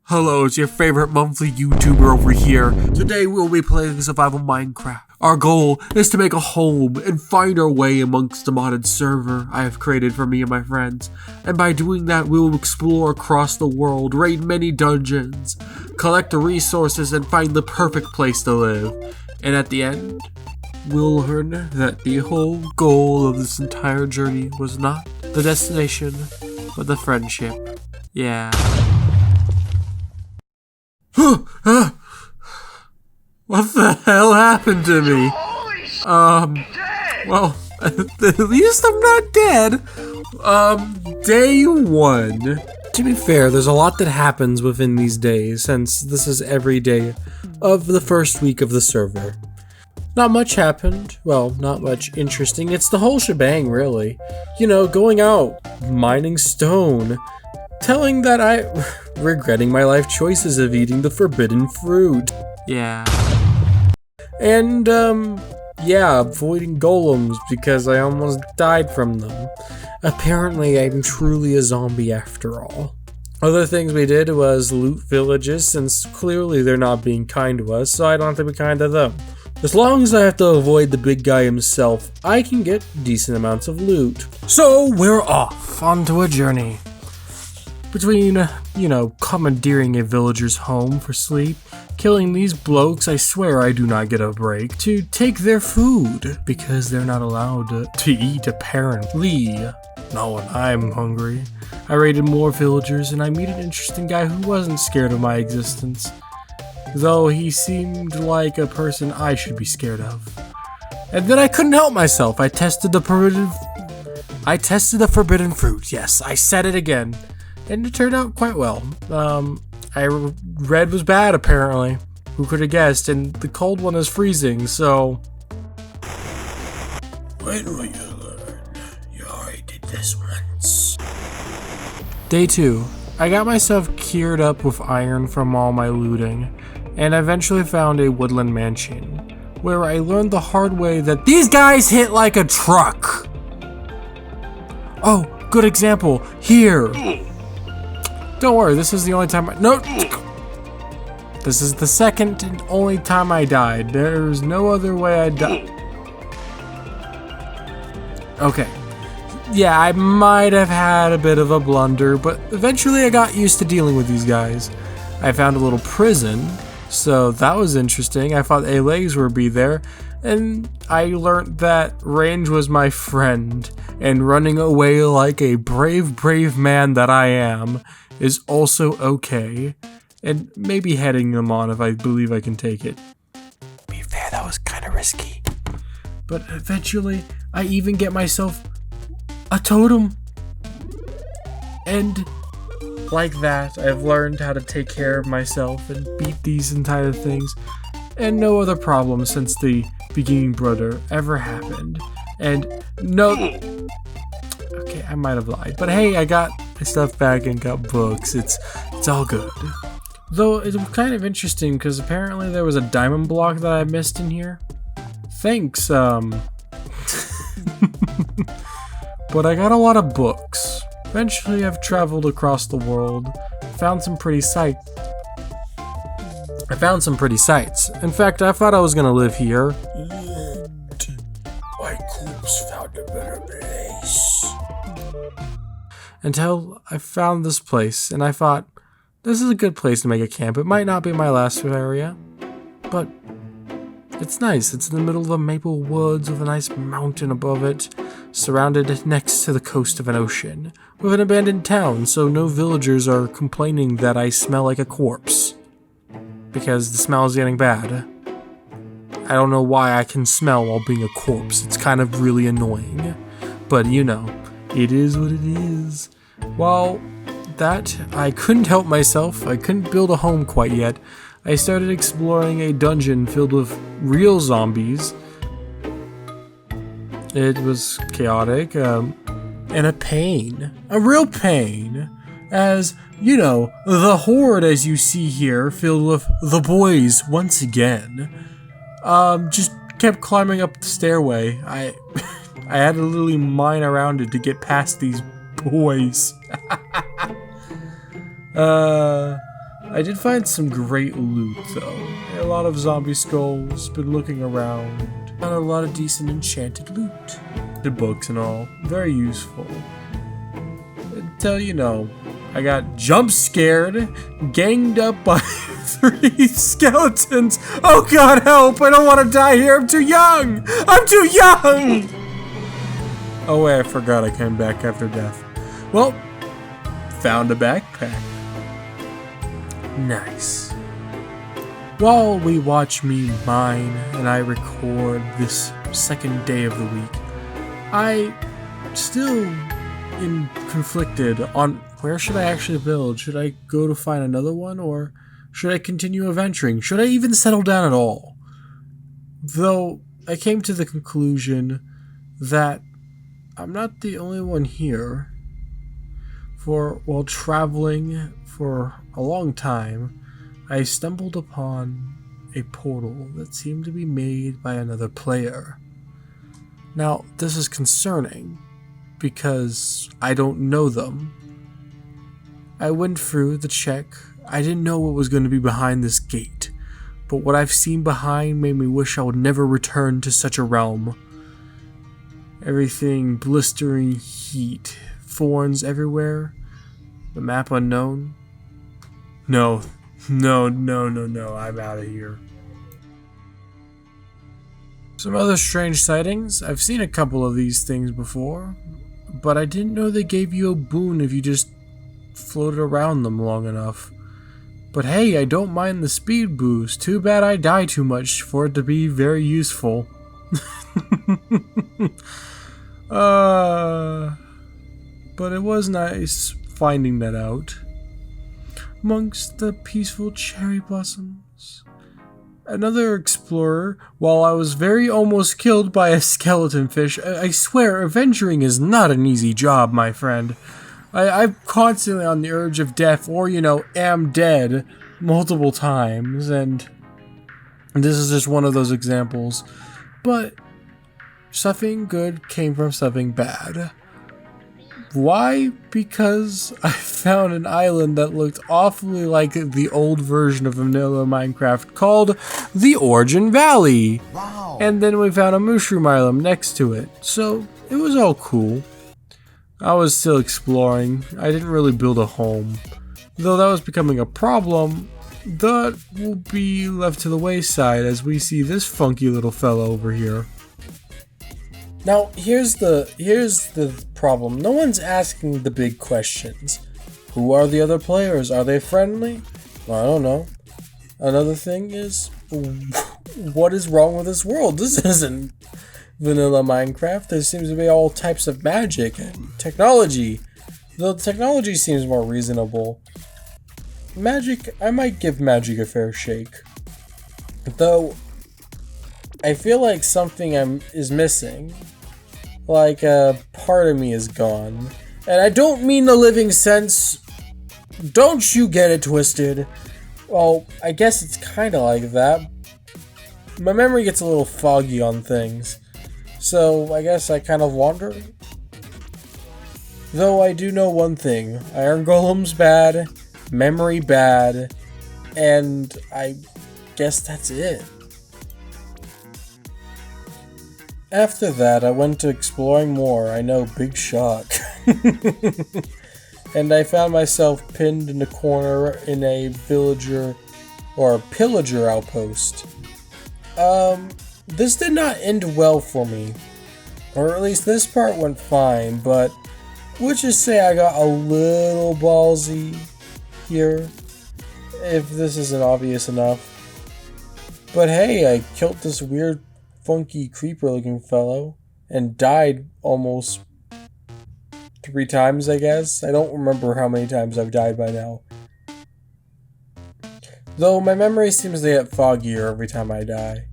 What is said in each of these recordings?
Hello, it's your favorite monthly YouTuber over here. Today we'll be playing Survival Minecraft. Our goal is to make a home and find our way amongst the modded server I have created for me and my friends. And by doing that, we will explore across the world, raid many dungeons, collect the resources, and find the perfect place to live. And at the end, we'll learn that the whole goal of this entire journey was not the destination, but the friendship. Yeah. What the hell happened to me? Well, at least I'm not dead. Day 1. To be fair, there's a lot that happens within these days, since this is every day of the first week of the server. Not much happened. Well, not much interesting. It's the whole shebang, really. You know, going out, mining stone, telling that regretting my life choices of eating the forbidden fruit. Yeah. And, yeah, avoiding golems because I almost died from them. Apparently, I'm truly a zombie after all. Other things we did was loot villages, since clearly they're not being kind to us, so I don't have to be kind to them. As long as I have to avoid the big guy himself, I can get decent amounts of loot. So, we're off onto a journey. Between, commandeering a villager's home for sleep, killing these blokes I swear I do not get a break, to take their food, because they're not allowed to eat apparently. Not when I'm hungry. I raided more villagers and I meet an interesting guy who wasn't scared of my existence. Though he seemed like a person I should be scared of. And then I couldn't help myself. I tested the forbidden fruit. Yes, I said it again. And it turned out quite well. Red was bad, apparently. Who could have guessed? And the cold one is freezing, so... When will you learn? You already did this once. Day 2. I got myself geared up with iron from all my looting, and eventually found a woodland mansion, where I learned the hard way that these guys hit like a truck! Oh, good example. Here! Don't worry, this is the only time This is the second and only time I died. There's no other way I died. Okay. Yeah, I might have had a bit of a blunder, but eventually I got used to dealing with these guys. I found a little prison, so that was interesting. I thought legs would be there, and I learned that range was my friend, and running away like a brave man that I am is also okay, and maybe heading them on if I believe I can take it. Be fair, that was kind of risky. But eventually, I even get myself a totem. And like that, I've learned how to take care of myself and beat these entire things, and no other problem since the beginning brother ever happened. And no... Okay, I might have lied, but hey, I got my stuff back and got books. It's all good. Though it was kind of interesting because apparently there was a diamond block that I missed in here. Thanks, But I got a lot of books. Eventually I've traveled across the world, found some pretty sights. In fact, I thought I was gonna live here. My corpse found a better place. Until I found this place, and I thought, this is a good place to make a camp. It might not be my last area, but it's nice. It's in the middle of the maple woods with a nice mountain above it, surrounded next to the coast of an ocean, with an abandoned town, so no villagers are complaining that I smell like a corpse. Because the smell is getting bad. I don't know why I can smell while being a corpse. It's kind of really annoying. But you know, it is what it is. Well, that, I couldn't help myself. I couldn't build a home quite yet. I started exploring a dungeon filled with real zombies. It was chaotic, and a pain. A real pain. As, the horde as you see here, filled with the boys once again. Just kept climbing up the stairway. I had to literally mine around it to get past these boys. I did find some great loot though. A lot of zombie skulls, been looking around. Found a lot of decent enchanted loot. The books and all. Very useful. Until, you know, I got jump scared, ganged up by 3 skeletons. Oh god, help! I don't want to die here. I'm too young! I'm too young! Oh wait, I forgot I came back after death. Well, found a backpack. Nice. While we watch me mine and I record this second day of the week, I still am conflicted on where should I actually build. Should I go to find another one, or should I continue adventuring? Should I even settle down at all? Though I came to the conclusion that I'm not the only one here. For while traveling for a long time, I stumbled upon a portal that seemed to be made by another player. Now, this is concerning because I don't know them. I went through the check. I didn't know what was going to be behind this gate, but what I've seen behind made me wish I would never return to such a realm. Everything blistering heat, thorns everywhere, the map unknown. No, I'm out of here. Some other strange sightings. I've seen a couple of these things before, but I didn't know they gave you a boon if you just floated around them long enough. But hey, I don't mind the speed boost. Too bad I die too much for it to be very useful. But it was nice finding that out. Amongst the peaceful cherry blossoms. Another explorer, while I was very almost killed by a skeleton fish. I swear, adventuring is not an easy job, my friend. I'm constantly on the urge of death, or, you know, am dead multiple times, and this is just one of those examples. But something good came from something bad. Why? Because I found an island that looked awfully like the old version of vanilla Minecraft called the Origin Valley. Wow. And then we found a mushroom island next to it. So it was all cool. I was still exploring. I didn't really build a home. Though that was becoming a problem, that will be left to the wayside as we see this funky little fella over here. Now, here's the problem. No one's asking the big questions. Who are the other players? Are they friendly? I don't know. Another thing is, what is wrong with this world? This isn't vanilla Minecraft. There seems to be all types of magic and technology. Though the technology seems more reasonable. Magic, I might give magic a fair shake. Though, I feel like something is missing. Like a part of me is gone. And I don't mean the living sense. Don't you get it twisted. Well, I guess it's kind of like that. My memory gets a little foggy on things. So I guess I kind of wander. Though I do know one thing. Iron Golem's bad. Memory bad. And I guess that's it. After that, I went to exploring more. I know, big shock. And I found myself pinned in a corner in a villager or a pillager outpost. This did not end well for me. Or at least this part went fine, but let's just say I got a little ballsy here, if this isn't obvious enough. But hey, I killed this weird funky creeper looking fellow and died almost 3 times, I guess. I don't remember how many times I've died by now. Though my memory seems to get foggier every time I die.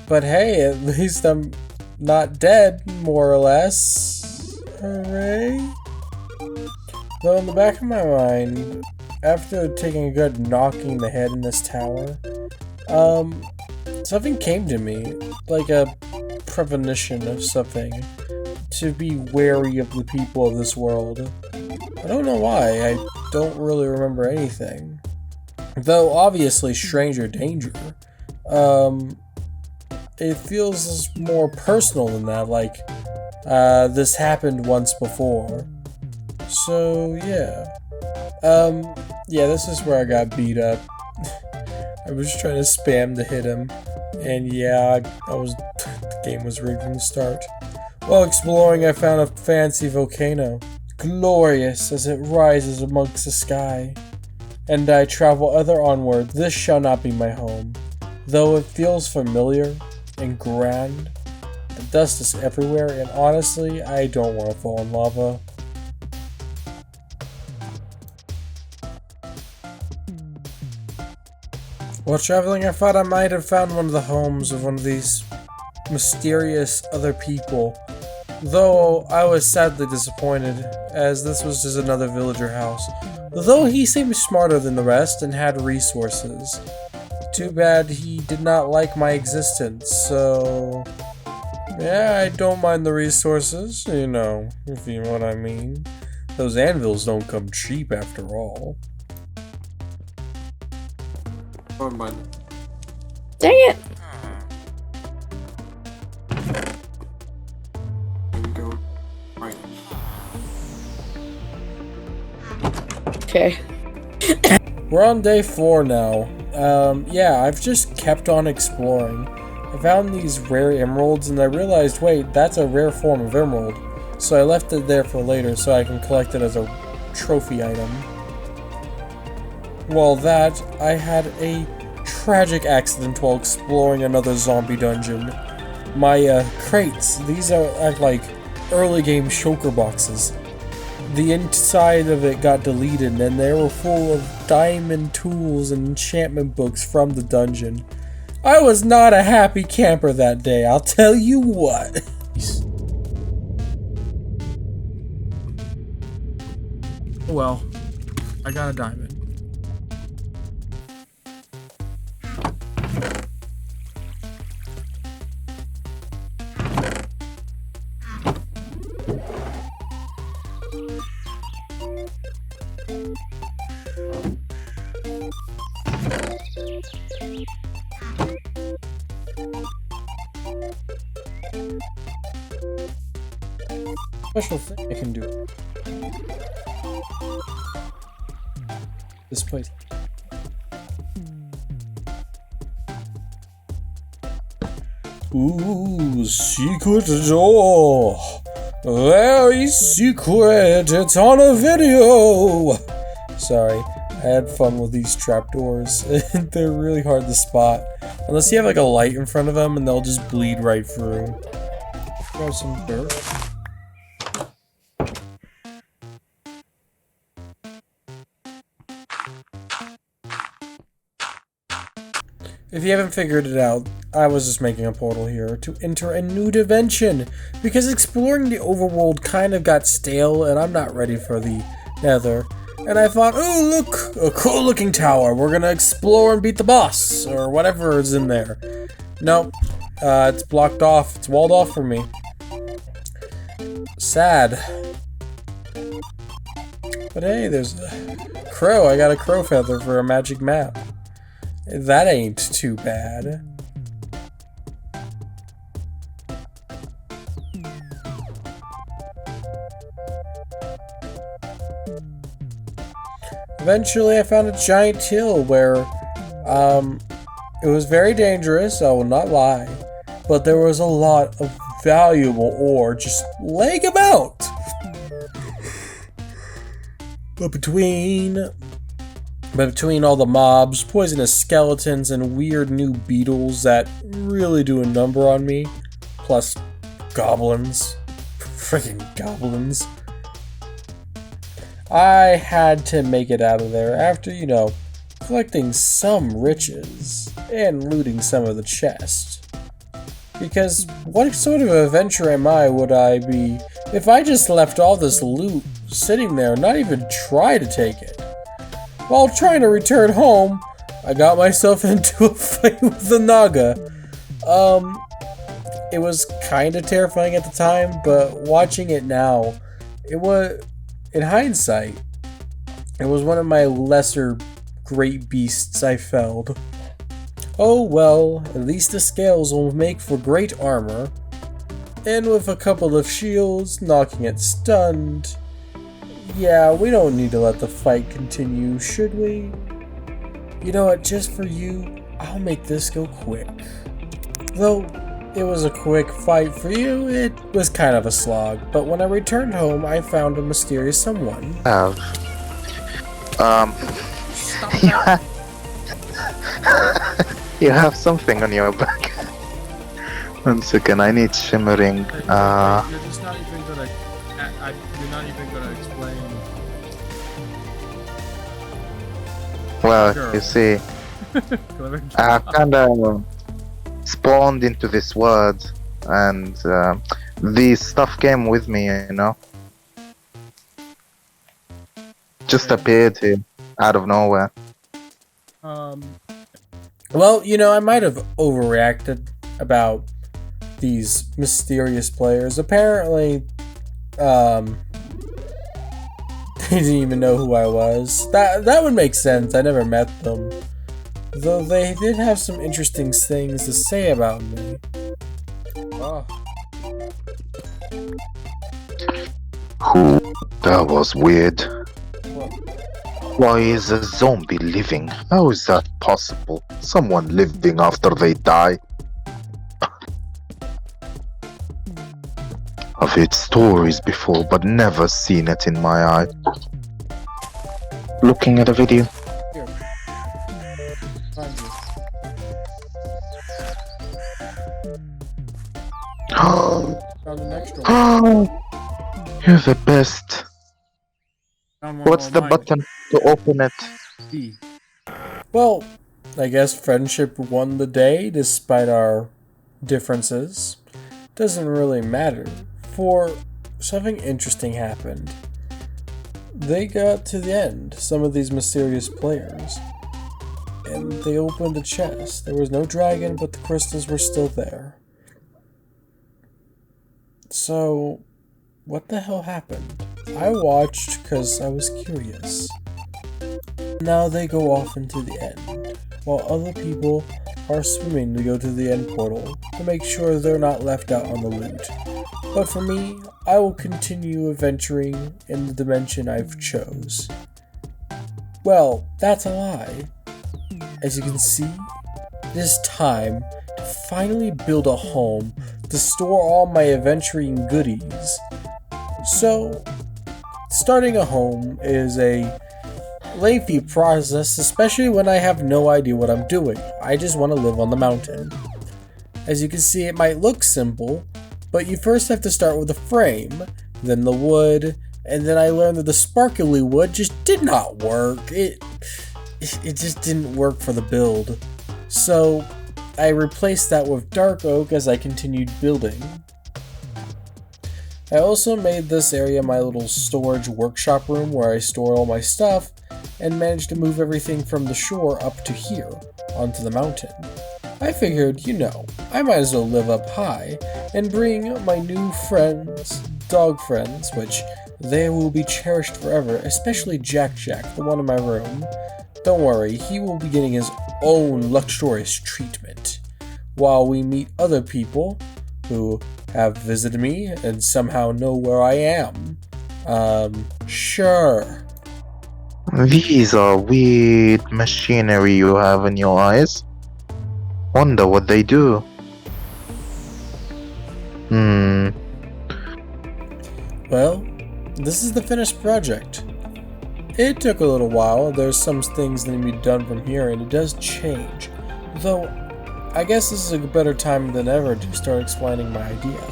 But hey, at least I'm not dead, more or less. Hooray. Though in the back of my mind, after taking a good knocking in the head in this tower, something came to me, like a premonition of something, to be wary of the people of this world. I don't know why, I don't really remember anything. Though obviously stranger danger, it feels more personal than that, like, this happened once before. So, yeah. Yeah, this is where I got beat up. I was trying to spam to hit him, and yeah, the game was rigged from the start. While exploring, I found a fancy volcano, glorious as it rises amongst the sky. And I travel other onward, this shall not be my home. Though it feels familiar and grand, the dust is everywhere, and honestly, I don't want to fall in lava. While traveling, I thought I might have found one of the homes of one of these mysterious other people, though I was sadly disappointed, as this was just another villager house, though he seemed smarter than the rest and had resources. Too bad he did not like my existence, so yeah, I don't mind the resources, you know, if you know what I mean. Those anvils don't come cheap after all. Dang it! Okay. We're on day 4 now. Yeah, I've just kept on exploring. I found these rare emeralds and I realized, wait, that's a rare form of emerald. So I left it there for later so I can collect it as a trophy item. While that, I had a tragic accident while exploring another zombie dungeon. My crates, these are like early game shulker boxes. The inside of it got deleted and they were full of diamond tools and enchantment books from the dungeon. I was not a happy camper that day, I'll tell you what. Well, I got a diamond. Special thing I can do. This place. Ooh, secret door. Very secret. It's on a video. Sorry, I had fun with these trapdoors. They're really hard to spot. Unless you have like a light in front of them and they'll just bleed right through. Grab some dirt. If you haven't figured it out, I was just making a portal here to enter a new dimension, because exploring the overworld kind of got stale and I'm not ready for the nether. And I thought, oh look, a cool looking tower, we're gonna explore and beat the boss, or whatever is in there. Nope, it's blocked off, it's walled off for me. Sad. But hey, there's a crow, I got a crow feather for a magic map. That ain't too bad. Eventually I found a giant hill where, it was very dangerous, I will not lie, but there was a lot of valuable ore just laying about. But between all the mobs, poisonous skeletons, and weird new beetles that really do a number on me, plus goblins, freaking goblins, I had to make it out of there after, you know, collecting some riches and looting some of the chest. Because what sort of adventure would I be if I just left all this loot sitting there and not even try to take it? While trying to return home, I got myself into a fight with the Naga. It was kind of terrifying at the time, but watching it now, it was, in hindsight, it was one of my lesser great beasts I felled. Oh well, at least the scales will make for great armor. And with a couple of shields, knocking it stunned. Yeah, we don't need to let the fight continue, should we? You know what, just for you, I'll make this go quick. Though it was a quick fight for you, it was kind of a slog, but when I returned home, I found a mysterious someone. Oh. You have something on your back. 1 second, I need shimmering. You're just not even gonna. You're not even gonna explain. Well, Sure. you see, I kinda spawned into this world, and the stuff came with me, you know? Just appeared here, out of nowhere. Well, you know, I might have overreacted about these mysterious players. Apparently, they didn't even know who I was. That would make sense. I never met them. Though they did have some interesting things to say about me. Oh. That was weird. What? Why is a zombie living? How is that possible? Someone living after they die? I've heard stories before, but never seen it in my eye. Looking at a video. Here. Find you. Found an extra one. You're the best. Found one What's of the mine. button to open it? D. Well, I guess friendship won the day despite our differences. Doesn't really matter, for something interesting happened. They got to the end, some of these mysterious players, and they opened the chest. There was no dragon, but the crystals were still there. So, what the hell happened? I watched because I was curious. Now they go off into the end, while other people are swimming to go to the end portal to make sure they're not left out on the loot. But for me, I will continue adventuring in the dimension I've chose. Well, that's a lie. As you can see, it is time to finally build a home to store all my adventuring goodies. So, starting a home is a lengthy process, especially when I have no idea what I'm doing. I just want to live on the mountain. As you can see, it might look simple, but you first have to start with the frame, then the wood, and then I learned that the sparkly wood just did not work. It just didn't work for the build. So I replaced that with dark oak as I continued building. I also made this area my little storage workshop room where I store all my stuff, and managed to move everything from the shore up to here, onto the mountain. I figured, you know, I might as well live up high, and bring my new friends, dog friends, which they will be cherished forever, especially Jack Jack, the one in my room. Don't worry, he will be getting his own luxurious treatment, while we meet other people who have visited me and somehow know where I am. Sure. These are weird machinery you have in your eyes. Wonder what they do. Well, this is the finished project. It took a little while. There's some things that need to be done from here, and it does change. Though, I guess this is a better time than ever to start explaining my idea.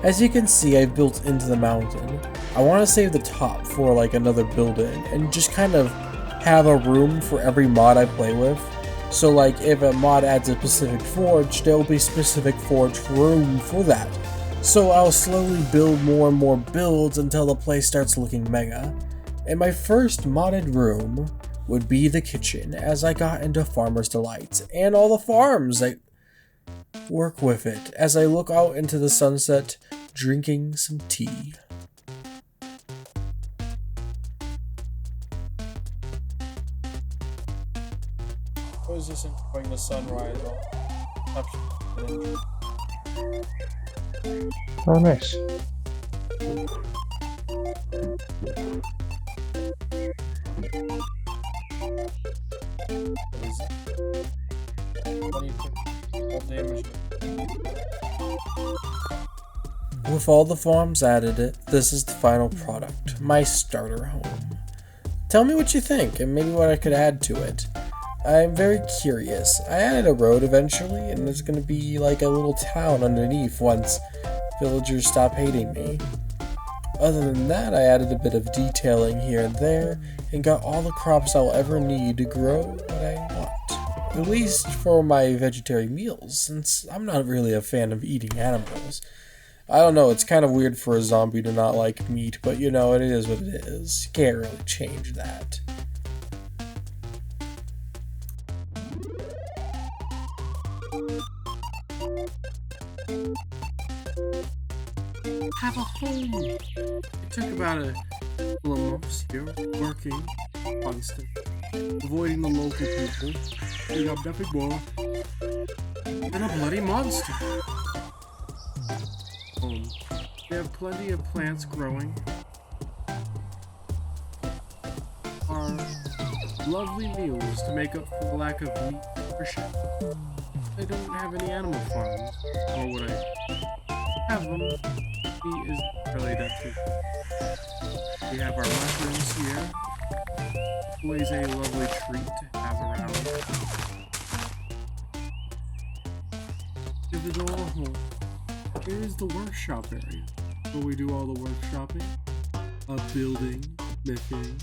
As you can see, I've built into the mountain. I want to save the top for like another building, and just kind of have a room for every mod I play with. So like if a mod adds a specific forge, there will be specific forge room for that. So I'll slowly build more and more builds until the place starts looking mega. And my first modded room would be the kitchen, as I got into Farmer's Delights and all the farms that work with it, as I look out into the sunset drinking some tea. just enjoying the sunrise. Oh, nice. With all the farms added, this is the final product, my starter home. Tell me what you think, and maybe what I could add to it. I'm very curious. I added a road eventually, and there's gonna be like a little town underneath once villagers stop hating me. Other than that, I added a bit of detailing here and there, and got all the crops I'll ever need to grow what I want. At least for my vegetarian meals, since I'm not really a fan of eating animals. I don't know, it's kind of weird for a zombie to not like meat, but you know, it is what it is. You can't really change that. Have a home! It took about a couple of months here, working, constant, avoiding the local people, doing up nothing more than a bloody monster. We have plenty of plants growing. Our lovely meals to make up for the lack of meat nutrition. I don't have any animal farms, or would I have them? Meat is really that too. We have our mushrooms here. Always a lovely treat to have around. Give it all a home. Here's the workshop area, where we do all the workshopping, building, making,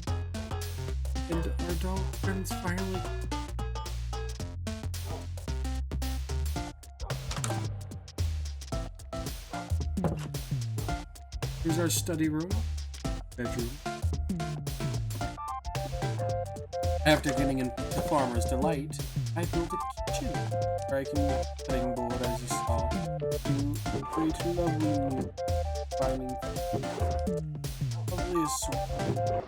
and our dog friends finally. Here's our study room, bedroom. After getting into Farmer's Delight, I built a kitchen where I can use a cutting board, as you saw, to create lovely meal, finding lovely assortment.